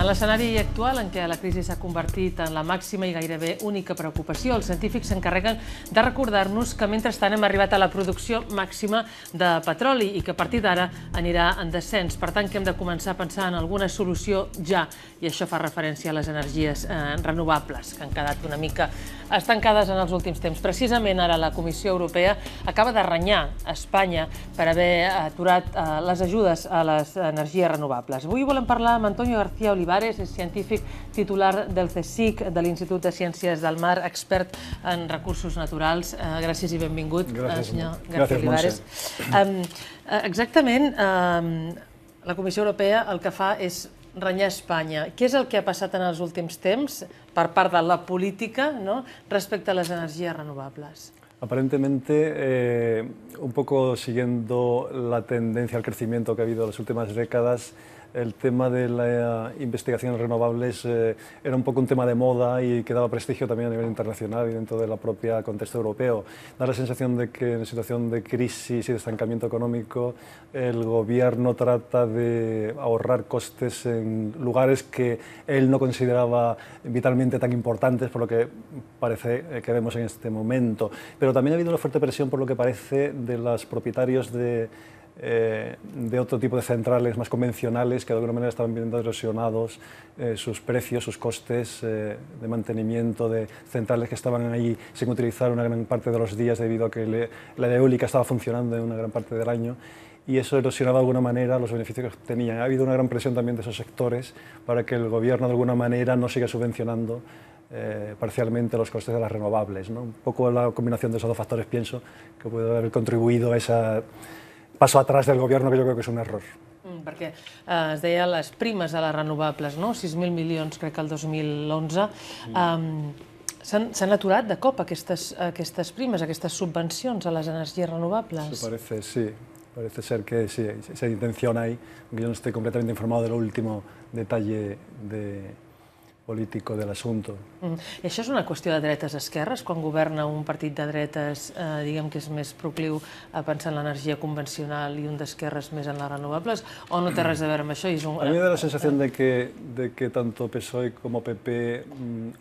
En l'escenari actual, en què la crisi s'ha convertit en la màxima i gairebé única preocupació, els científics s'encarreguen de recordar-nos que mentrestant hem arribat a la producció màxima de petroli i que a partir d'ara anirà en descens. Per tant, que hem de començar a pensar en alguna solució ja, i això fa referència a les energies renovables, que han quedat una mica estancades en els últims temps. Precisament ara la Comissió Europea acaba de renyar Espanya per haver aturat les ajudes a les energies renovables. Avui volem parlar amb Antonio García Olivares, és científic titular del CSIC, de l'Institut de Ciències del Mar, expert en recursos naturals. Gràcies i benvingut, senyor García Olivares. Exactament, la Comissió Europea el que fa és renyar Espanya. Què és el que ha passat en els últims temps per part de la política respecte a les energies renovables? Aparentemente, un poco siguiendo la tendencia al crecimiento que ha habido en las últimas décadas, el tema de la investigación en renovables era un poco un tema de moda y que daba prestigio también a nivel internacional y dentro del propio contexto europeo. Da la sensación de que en situación de crisis y de estancamiento económico el gobierno trata de ahorrar costes en lugares que él no consideraba vitalmente tan importantes, por lo que parece que vemos en este momento. Pero también ha habido una fuerte presión, por lo que parece, de los propietarios de otro tipo de centrales más convencionales que de alguna manera estaban viendo erosionados sus precios, sus costes de mantenimiento de centrales que estaban ahí sin utilizar una gran parte de los días debido a que la eólica estaba funcionando en una gran parte del año, y eso erosionaba de alguna manera los beneficios que tenían. Ha habido una gran presión también de esos sectores para que el gobierno de alguna manera no siga subvencionando parcialmente los costes de las renovables, ¿no? Un poco la combinación de esos dos factores pienso que puede haber contribuido a ese paso atrás del gobierno, que jo crec que és un error. Perquè es deia les primes a les renovables, 6.000 milions crec que el 2011. S'han aturat de cop aquestes primes, aquestes subvencions a les energies renovables? Eso parece, sí. Parece ser que sí, esa intención hay, aunque yo no estoy completamente informado del último detalle político del assunto. I això és una qüestió de dretes-esquerres? Quan governa un partit de dretes, diguem que és més procliu a pensar en l'energia convencional i un d'esquerres més en les renovables, o no té res a veure amb això? A mí me da la sensación de que tanto PSOE como PP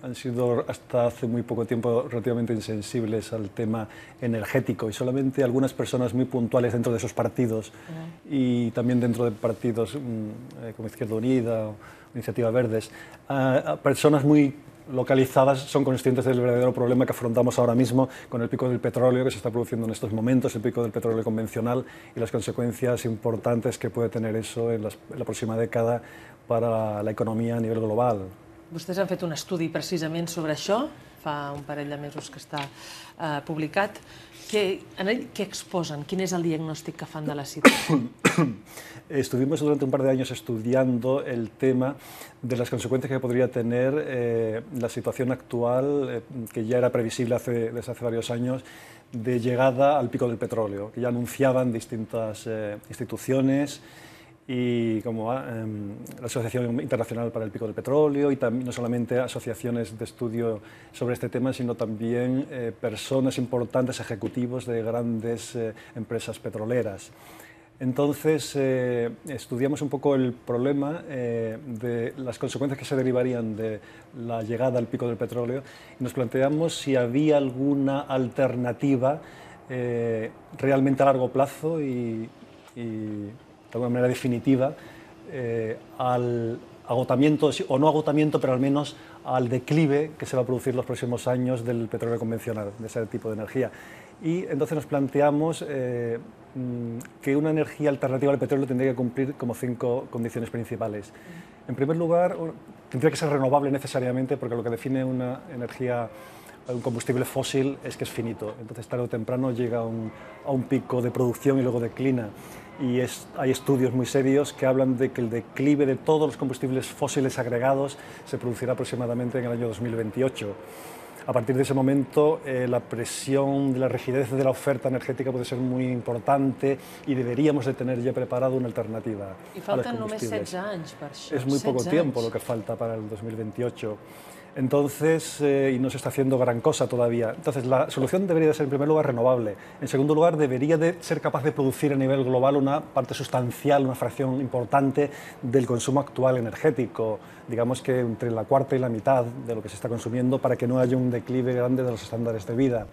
han sido hasta hace muy poco tiempo relativamente insensibles al tema energético, y solamente algunas personas muy puntuales dentro de esos partidos y también dentro de partidos como Izquierda Unida o Iniciativa Verdes, personas muy localizadas son conscientes del verdadero problema que afrontamos ahora mismo con el pico del petróleo que se está produciendo en estos momentos, el pico del petróleo convencional y las consecuencias importantes que puede tener eso en la próxima década para la economia a nivell global. Vostès han fet un estudi precisament sobre això, fa un parell de mesos que està publicat. En ell què exposen? Quin és el diagnòstic que fan de la situació? Estuvimos durante un par de años estudiando el tema de las consecuencias que podría tener la situación actual, que ya era previsible desde hace varios años, de llegada al pico del petróleo, que ya anunciaban distintas instituciones y como la Asociación Internacional para el Pico del Petróleo, y también no solamente asociaciones de estudio sobre este tema, sino también personas importantes, ejecutivos de grandes empresas petroleras. Entonces, estudiamos un poco el problema de las consecuencias que se derivarían de la llegada al pico del petróleo y nos planteamos si había alguna alternativa realmente a largo plazo y de alguna manera definitiva al agotamiento, o no agotamiento, pero al menos al declive que se va a producir los próximos años del petróleo convencional, de ese tipo de energía. Y entonces nos planteamos que una energía alternativa al petróleo tendría que cumplir como 5 condiciones principales. En primer lugar, tendría que ser renovable necesariamente, porque lo que define una energía, un combustible fósil, es que es finito. Entonces, tarde o temprano llega a un pico de producción y luego declina. Y hay estudios muy serios que hablan de que el declive de todos los combustibles fósiles agregados se producirá aproximadamente en el año 2028. A partir de ese momento, la presión de la rigidez de la oferta energética puede ser muy importante y deberíamos de tener ya preparado una alternativa a los combustibles. I falten només 16 anys per això. Es muy poco tiempo lo que falta para el 2028. Entonces, y no se está haciendo gran cosa todavía. Entonces, la solución debería de ser, en primer lugar, renovable. En segundo lugar, debería de ser capaz de producir a nivel global una parte sustancial, una fracción importante del consumo actual energético. Digamos que entre la cuarta y la mitad de lo que se está consumiendo, para que no haya un declive grande de los estándares de vida.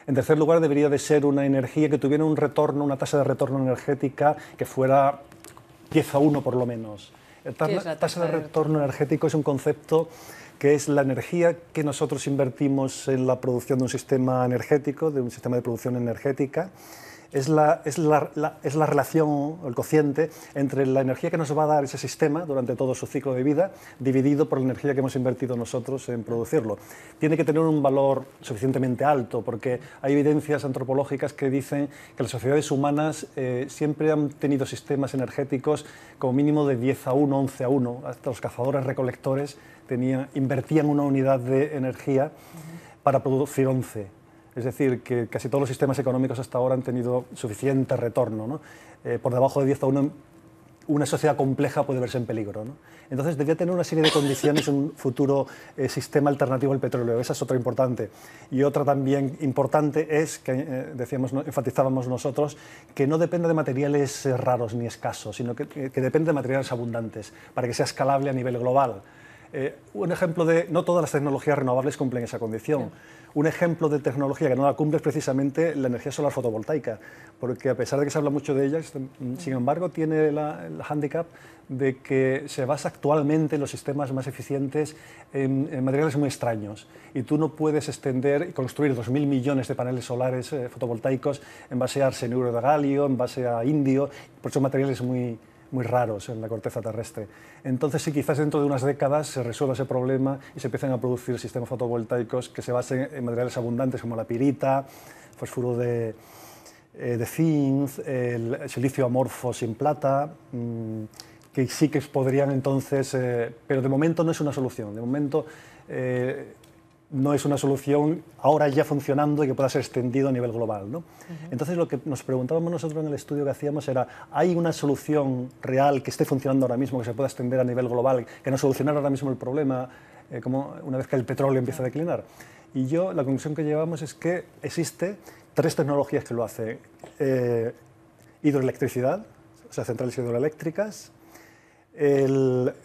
En tercer lugar, debería de ser una energía que tuviera un retorno, una tasa de retorno energética que fuera 10:1 por lo menos. La tasa de retorno energético es un concepto que es la energía que nosotros invertimos en la producción de un sistema energético, de un sistema de producción energética. Es la relación, el cociente, entre la energía que nos va a dar ese sistema durante todo su ciclo de vida, dividido por la energía que hemos invertido nosotros en producirlo. Tiene que tener un valor suficientemente alto, porque hay evidencias antropológicas que dicen que las sociedades humanas siempre han tenido sistemas energéticos como mínimo de 10:1, 11:1. Hasta los cazadores-recolectores invertían una unidad de energía para producir 11. Es decir, que casi todos los sistemas económicos hasta ahora han tenido suficiente retorno, ¿no? Por debajo de 10:1, una sociedad compleja puede verse en peligro, ¿no? Entonces, debería tener una serie de condiciones un futuro sistema alternativo al petróleo. Esa es otra importante. Y otra también importante es, que enfatizábamos nosotros, que no depende de materiales raros ni escasos, sino que depende de materiales abundantes, para que sea escalable a nivel global. Un ejemplo de... No todas las tecnologías renovables cumplen esa condición. Un ejemplo de tecnología que no la cumple es precisamente la energía solar fotovoltaica, porque a pesar de que se habla mucho de ella, sin embargo tiene el hándicap de que se basa actualmente en los sistemas más eficientes en materiales muy extraños, y tú no puedes extender y construir 2.000 millones de paneles solares fotovoltaicos en base a arsenuro de galio, en base a indio, porque son materiales muy raros en la corteza terrestre. Entonces, sí, quizás dentro de unas décadas se resuelva ese problema y se empiecen a producir sistemas fotovoltaicos que se basen en materiales abundantes como la pirita, fósforo de zinc, el silicio amorfo sin plata, que sí que podrían entonces... pero de momento no es una solución. De momento no es una solución ahora ya funcionando y que pueda ser extendido a nivel global, ¿no? Entonces, lo que nos preguntábamos nosotros en el estudio que hacíamos era: ¿hay una solución real que esté funcionando ahora mismo, que se pueda extender a nivel global, que nos solucionara ahora mismo el problema, como una vez que el petróleo empieza a declinar? Y la conclusión que llevamos es que existe 3 tecnologías que lo hacen. Hidroelectricidad, o sea, centrales hidroeléctricas,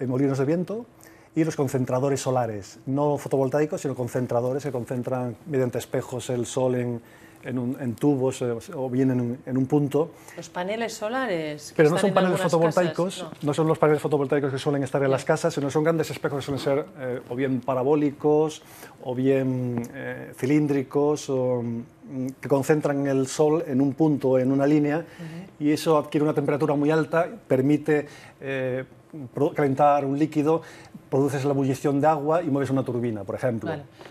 molinos de viento, y los concentradores solares, no fotovoltaicos, sino concentradores que concentran mediante espejos el sol en tubos o bien en un punto. Los paneles solares. Pero no son paneles fotovoltaicos, no son los paneles fotovoltaicos que suelen estar en las casas, sino son grandes espejos que suelen ser o bien parabólicos o bien cilíndricos, que concentran el sol en un punto, en una línea, y eso adquiere una temperatura muy alta, permite calentar un líquido, produces la ebullición de agua y mueves una turbina, por ejemplo.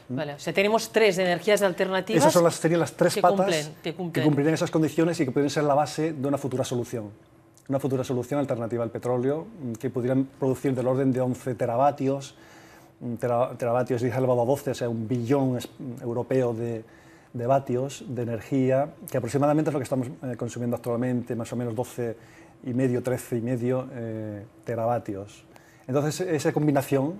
Vale. O sea, tenemos 3 energías alternativas. Esas serían las 3 patas que cumplirían esas condiciones y que podrían ser la base de una futura solución. Una futura solución alternativa al petróleo, que pudieran producir del orden de 11 teravatios. Teravatios 10 elevado a 12, o sea, 1 billón europeo de vatios de energía, que aproximadamente es lo que estamos consumiendo actualmente, más o menos 12,5, 13,5 teravatios. Entonces, esa combinación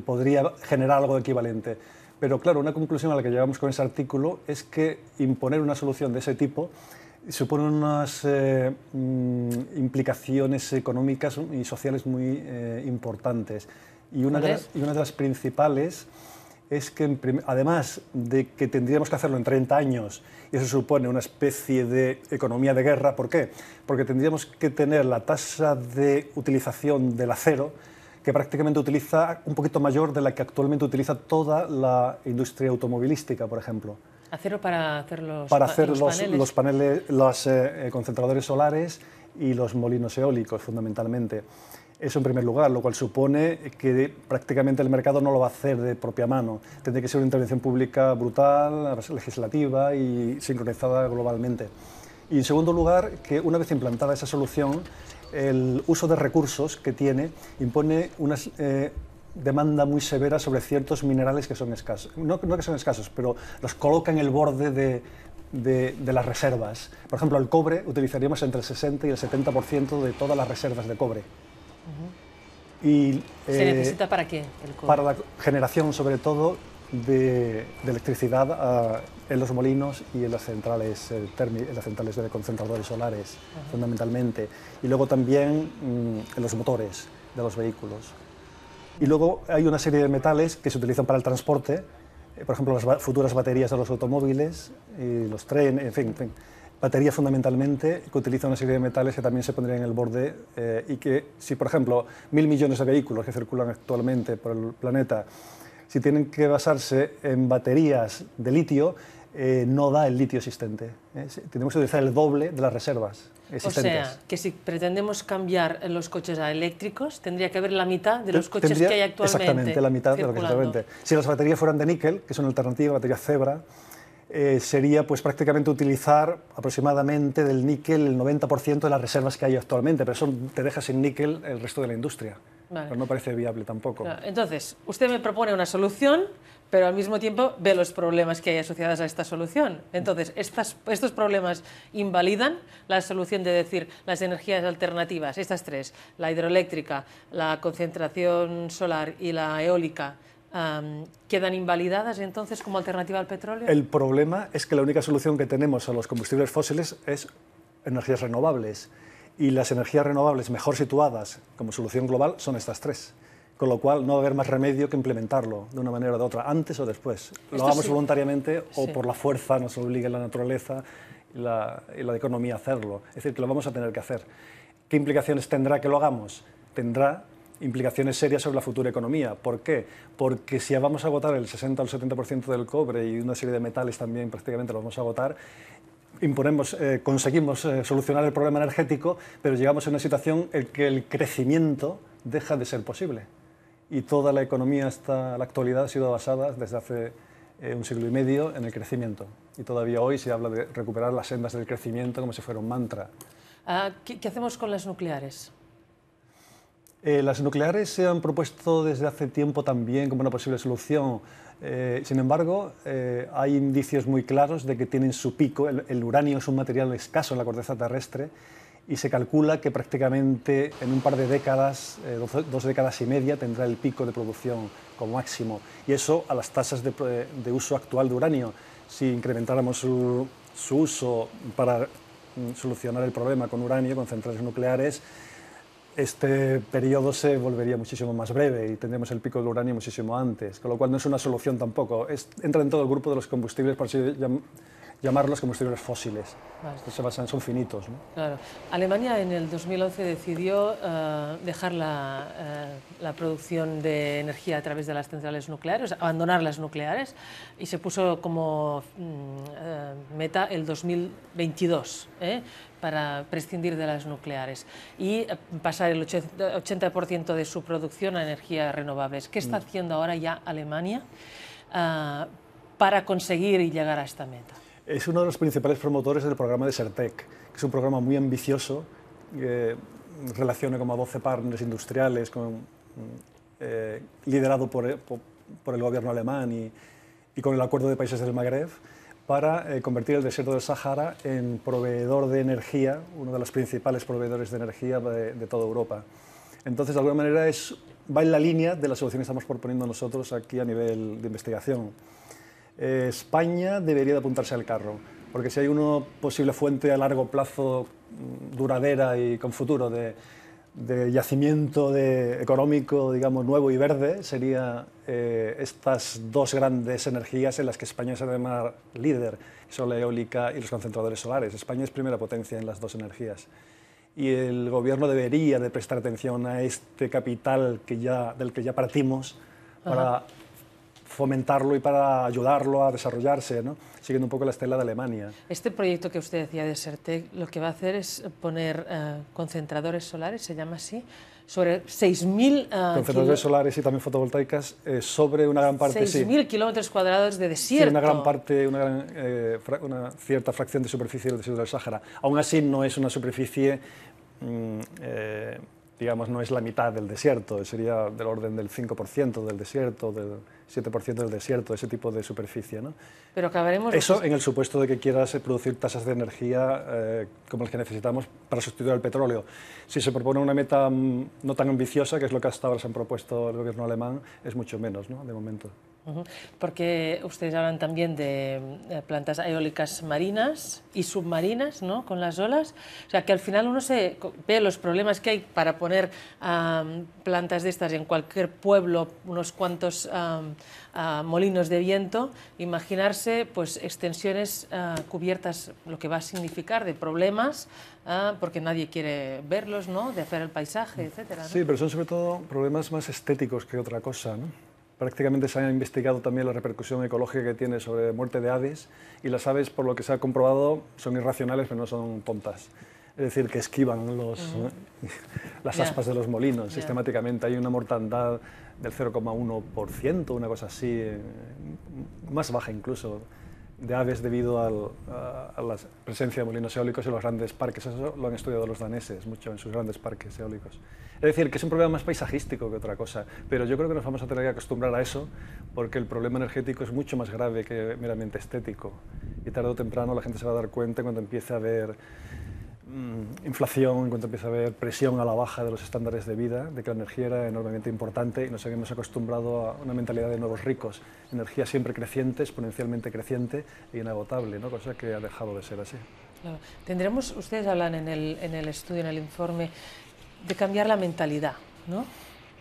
podría generar algo equivalente. Pero claro, una conclusión a la que llegamos con ese artículo es que imponer una solución de ese tipo supone unas implicaciones económicas y sociales muy importantes. Y una de las principales es que, además de que tendríamos que hacerlo en 30 años, y eso supone una especie de economía de guerra. ¿Por qué? Porque tendríamos que tener la tasa de utilización del acero, que prácticamente utiliza un poquito mayor de la que actualmente utiliza toda la industria automovilística, por ejemplo. ¿Acero para hacer los paneles? Los concentradores solares y los molinos eólicos, fundamentalmente. Eso en primer lugar, lo cual supone que prácticamente el mercado no lo va a hacer de propia mano. Tendría que ser una intervención pública brutal, legislativa y sincronizada globalmente. Y en segundo lugar, que una vez implantada esa solución, el uso de recursos que tiene impone una demanda muy severa sobre ciertos minerales que son escasos. No que son escasos, pero los coloca en el borde de las reservas. Por ejemplo, el cobre utilizaríamos entre el 60 y el 70% de todas las reservas de cobre. Y, ¿Se necesita para qué el cobre? Para la generación, sobre todo, de electricidad en los molinos y en las centrales térmicas, en las centrales de concentradores solares, fundamentalmente. Y luego también en los motores de los vehículos. Y luego hay una serie de metales que se utilizan para el transporte, por ejemplo, las futuras baterías de los automóviles, y los trenes, en fin, baterías fundamentalmente, que utilizan una serie de metales que también se pondrían en el borde y que si, por ejemplo, 1.000 millones de vehículos que circulan actualmente por el planeta, si tienen que basarse en baterías de litio, no da el litio existente. Tenemos que utilizar el doble de las reservas existentes. O sea, que si pretendemos cambiar los coches a eléctricos, tendría que haber la mitad de los coches que hay actualmente. Exactamente, la mitad de lo que actualmente. Si las baterías fueran de níquel, que son alternativas, baterías Zebra, sería pues prácticamente utilizar aproximadamente del níquel el 90% de las reservas que hay actualmente, pero eso te deja sin níquel el resto de la industria. Vale. Pero no parece viable tampoco. Claro. Entonces, usted me propone una solución, pero al mismo tiempo ve los problemas que hay asociados a esta solución. Entonces, estos problemas invalidan la solución de decir las energías alternativas, estas tres, la hidroeléctrica, la concentración solar y la eólica, ¿quedan invalidadas entonces como alternativa al petróleo? El problema es que la única solución que tenemos a los combustibles fósiles es energías renovables. Y las energías renovables mejor situadas como solución global son estas tres. Con lo cual no va a haber más remedio que implementarlo de una manera o de otra, antes o después. Lo hagamos voluntariamente o por la fuerza nos obliga la naturaleza y la economía a hacerlo. Es decir, que lo vamos a tener que hacer. ¿Qué implicaciones tendrá que lo hagamos? Tendrá implicaciones serias sobre la futura economía. ¿Por qué? Porque si vamos a agotar el 60 o el 70% del cobre y una serie de metales también prácticamente lo vamos a agotar, conseguimos solucionar el problema energético, pero llegamos a una situación en que el crecimiento deja de ser posible. Y toda la economía hasta la actualidad ha sido basada desde hace un siglo y medio en el crecimiento. Y todavía hoy se habla de recuperar las sendas del crecimiento como si fuera un mantra. ¿Qué hacemos con las nucleares? Las nucleares se han propuesto desde hace tiempo también como una posible solución. Sin embargo, hay indicios muy claros de que tienen su pico. El uranio es un material escaso en la corteza terrestre y se calcula que prácticamente en un par de décadas, 2 décadas y media, tendrá el pico de producción como máximo. Y eso a las tasas de uso actual de uranio. Si incrementáramos su uso para solucionar el problema con uranio, con centrales nucleares, este periodo se volvería muchísimo más breve y tendremos el pico del uranio muchísimo antes, con lo cual no es una solución tampoco. Entra en todo el grupo de los combustibles, por así llamarlos combustibles fósiles. Vale. Estos son finitos, ¿no? Claro. Alemania en el 2011 decidió dejar la producción de energía a través de las centrales nucleares, abandonar las nucleares, y se puso como meta el 2022, para prescindir de las nucleares y pasar el 80% de su producción a energías renovables. ¿Qué está haciendo ahora ya Alemania para conseguir y llegar a esta meta? Es uno de los principales promotores del programa Desertec, que es un programa muy ambicioso que relaciona como a 12 partners industriales, liderado por el gobierno alemán y con el Acuerdo de Países del Magreb, para convertir el desierto del Sahara en proveedor de energía, uno de los principales proveedores de energía de toda Europa. Entonces, de alguna manera, va en la línea de la solución que estamos proponiendo nosotros aquí a nivel de investigación. España debería de apuntarse al carro, porque si hay una posible fuente a largo plazo duradera y con futuro de yacimiento económico, digamos, nuevo y verde, sería estas dos grandes energías en las que España es además líder, que son la eólica y los concentradores solares. España es primera potencia en las dos energías. Y el gobierno debería de prestar atención a este capital del que ya partimos para fomentarlo y para ayudarlo a desarrollarse, ¿no? Siguiendo un poco la estela de Alemania. Este proyecto que usted decía de Desertec, lo que va a hacer es poner concentradores solares, se llama así, sobre 6.000... concentradores solares y también fotovoltaicas sobre una gran parte... 6.000 kilómetros cuadrados de desierto. Sí, una gran parte, una cierta fracción de superficie del desierto del Sáhara. Aún así no es una superficie digamos, no es la mitad del desierto, sería del orden del 5% del desierto, del 7% del desierto, ese tipo de superficie, ¿no? Pero acabaremos... Eso en el supuesto de que quieras producir tasas de energía como las que necesitamos para sustituir al petróleo. Si se propone una meta no tan ambiciosa, que es lo que hasta ahora se han propuesto el gobierno alemán, es mucho menos, ¿no?, de momento. Porque ustedes hablan también de plantas eólicas marinas y submarinas, ¿no?, con las olas. O sea, que al final uno se ve los problemas que hay para poner plantas de estas en cualquier pueblo, unos cuantos molinos de viento, imaginarse pues extensiones cubiertas, lo que va a significar de problemas, porque nadie quiere verlos, ¿no?, de hacer el paisaje, etcétera, ¿no? Sí, pero son sobre todo problemas más estéticos que otra cosa, ¿no? Prácticamente se ha investigado también la repercusión ecológica que tiene sobre muerte de aves, y las aves, por lo que se ha comprobado, son irracionales, pero no son tontas. Es decir, que esquivan las aspas de los molinos sistemáticamente. Hay una mortandad del 0,1%, una cosa así, más baja incluso, de aves debido a la presencia de molinos eólicos en los grandes parques. Eso lo han estudiado los daneses mucho en sus grandes parques eólicos. Es decir, que es un problema más paisajístico que otra cosa, pero yo creo que nos vamos a tener que acostumbrar a eso, porque el problema energético es mucho más grave que meramente estético, y tarde o temprano la gente se va a dar cuenta cuando empiece a haber inflación, cuando empieza a haber presión a la baja de los estándares de vida, de que la energía era enormemente importante y nos hemos acostumbrado a una mentalidad de nuevos ricos. Energía siempre creciente, exponencialmente creciente e inagotable, ¿no?, cosa que ha dejado de ser así. Claro. Tendremos, ustedes hablan en el estudio, en el informe, de cambiar la mentalidad, ¿no?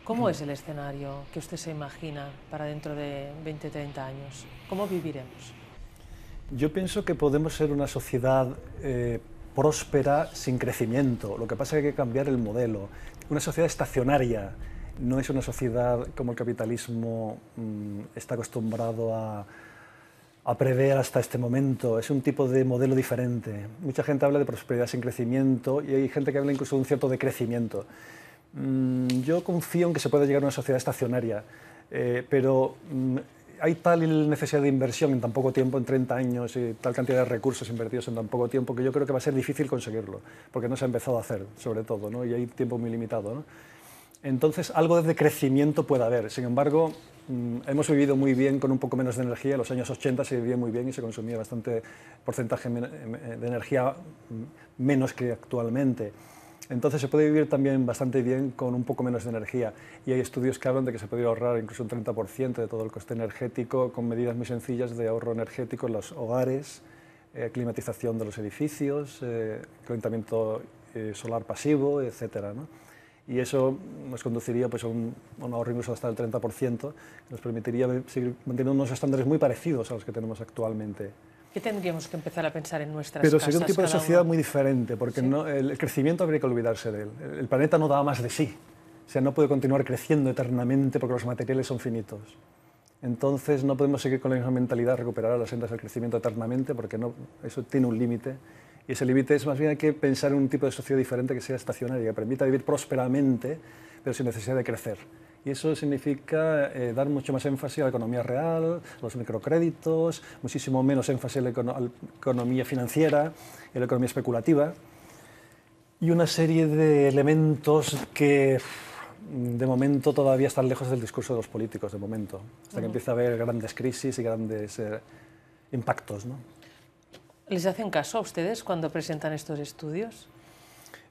¿Cómo es el escenario que usted se imagina para dentro de 20, 30 años? ¿Cómo viviremos? Yo pienso que podemos ser una sociedad próspera sin crecimiento. Lo que pasa es que hay que cambiar el modelo. Una sociedad estacionaria no es una sociedad como el capitalismo está acostumbrado a prever hasta este momento. Es un tipo de modelo diferente. Mucha gente habla de prosperidad sin crecimiento y hay gente que habla incluso de un cierto decrecimiento. Yo confío en que se pueda llegar a una sociedad estacionaria, pero hay tal necesidad de inversión en tan poco tiempo, en 30 años, y tal cantidad de recursos invertidos en tan poco tiempo, que yo creo que va a ser difícil conseguirlo, porque no se ha empezado a hacer, sobre todo, ¿no?, y hay tiempo muy limitado, ¿no? Entonces, algo de crecimiento puede haber. Sin embargo, hemos vivido muy bien con un poco menos de energía. En los años 80 se vivía muy bien y se consumía bastante porcentaje de energía menos que actualmente. Entonces se puede vivir también bastante bien con un poco menos de energía, y hay estudios que hablan de que se podría ahorrar incluso un 30% de todo el coste energético con medidas muy sencillas de ahorro energético en los hogares, climatización de los edificios, calentamiento solar pasivo, etcétera, ¿no? Y eso nos conduciría pues, a un ahorro incluso hasta el 30%, que nos permitiría seguir manteniendo unos estándares muy parecidos a los que tenemos actualmente. ¿Qué tendríamos que empezar a pensar en nuestras casas? Pero sería un tipo de sociedad muy diferente, porque ¿sí? El crecimiento habría que olvidarse de él. El planeta no da más de sí. O sea, no puede continuar creciendo eternamente porque los materiales son finitos. Entonces no podemos seguir con la misma mentalidad, recuperar las sendas del crecimiento eternamente, porque no, eso tiene un límite. Y ese límite es más bien hay que pensar en un tipo de sociedad diferente que sea estacionaria, que permita vivir prósperamente, pero sin necesidad de crecer. Y eso significa dar mucho más énfasis a la economía real, a los microcréditos, muchísimo menos énfasis a la economía financiera y a la economía especulativa, y una serie de elementos que de momento todavía están lejos del discurso de los políticos, de momento, hasta que empieza a haber grandes crisis y grandes impactos, ¿no? ¿Les hacen caso a ustedes cuando presentan estos estudios?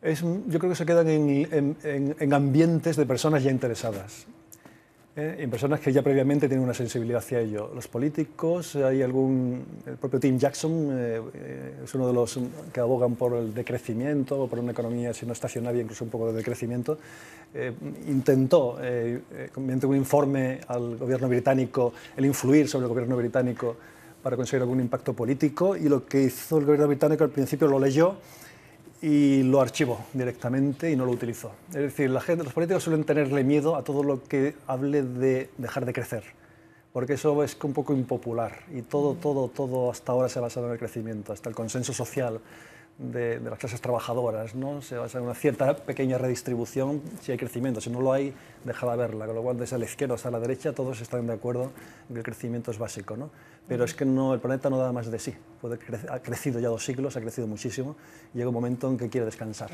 Yo creo que se quedan en ambientes de personas ya interesadas, en personas que ya previamente tienen una sensibilidad hacia ello. Los políticos, el propio Tim Jackson es uno de los que abogan por el decrecimiento, o por una economía, si no estacionaria, incluso un poco de decrecimiento. Intentó, mediante un informe al gobierno británico, el influir sobre el gobierno británico para conseguir algún impacto político, y lo que hizo el gobierno británico al principio lo leyó y lo archivó directamente y no lo utilizó. Es decir, los políticos suelen tenerle miedo a todo lo que hable de dejar de crecer, porque eso es un poco impopular, y todo hasta ahora se ha basado en el crecimiento, hasta el consenso social de las clases trabajadoras, ¿no? Se basa en una cierta pequeña redistribución si hay crecimiento, si no lo hay, deja de haberla, con lo cual desde la izquierda hasta la derecha todos están de acuerdo en que el crecimiento es básico, ¿no? Pero es que no, el planeta no da más de sí, ha crecido ya 2 siglos, ha crecido muchísimo, y llega un momento en que quiere descansar.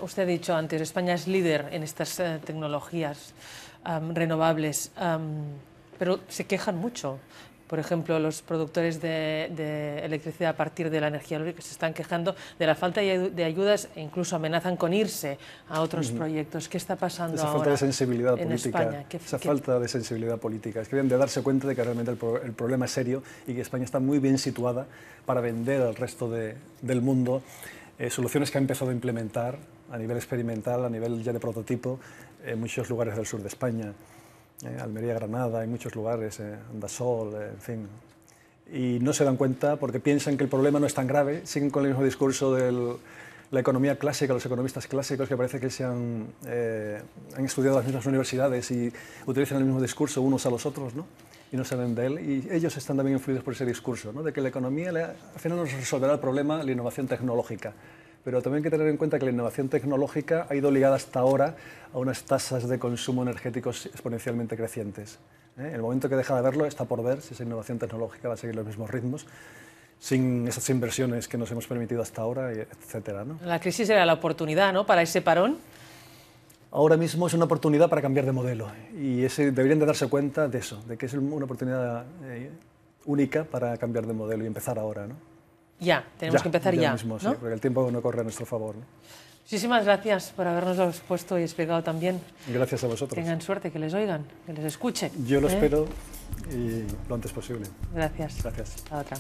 Usted ha dicho antes, España es líder en estas tecnologías renovables, pero se quejan mucho. Por ejemplo, los productores de electricidad a partir de la energía eólica se están quejando de la falta de ayudas e incluso amenazan con irse a otros proyectos. ¿Qué está pasando ahora falta de sensibilidad en política, España? Falta de sensibilidad política. Es que deben de darse cuenta de que realmente el problema es serio y que España está muy bien situada para vender al resto del mundo soluciones que ha empezado a implementar a nivel experimental, a nivel ya de prototipo, en muchos lugares del sur de España. Almería, Granada, hay muchos lugares, Andasol, en fin. Y no se dan cuenta porque piensan que el problema no es tan grave, siguen con el mismo discurso de la economía clásica, los economistas clásicos que parece que han estudiado las mismas universidades y utilizan el mismo discurso unos a los otros, ¿no? Y no salen de él. Y ellos están también influidos por ese discurso, ¿no? De que la economía al final nos resolverá el problema, la innovación tecnológica. Pero también hay que tener en cuenta que la innovación tecnológica ha ido ligada hasta ahora a unas tasas de consumo energéticos exponencialmente crecientes. En el momento que deja de verlo, está por ver si esa innovación tecnológica va a seguir los mismos ritmos, sin esas inversiones que nos hemos permitido hasta ahora, etcétera, ¿no? La crisis era la oportunidad, ¿no?, para ese parón. Ahora mismo es una oportunidad para cambiar de modelo y deberían de darse cuenta de eso, de que es una oportunidad única para cambiar de modelo y empezar ahora, ¿no? Ya, tenemos que empezar ya, mismo, ¿no? Sí, porque el tiempo no corre a nuestro favor, ¿no? Muchísimas gracias por habernos expuesto y explicado también. Gracias a vosotros. Tengan suerte, que les oigan, que les escuchen. Yo lo espero y lo antes posible. Gracias. Gracias. Hasta otra.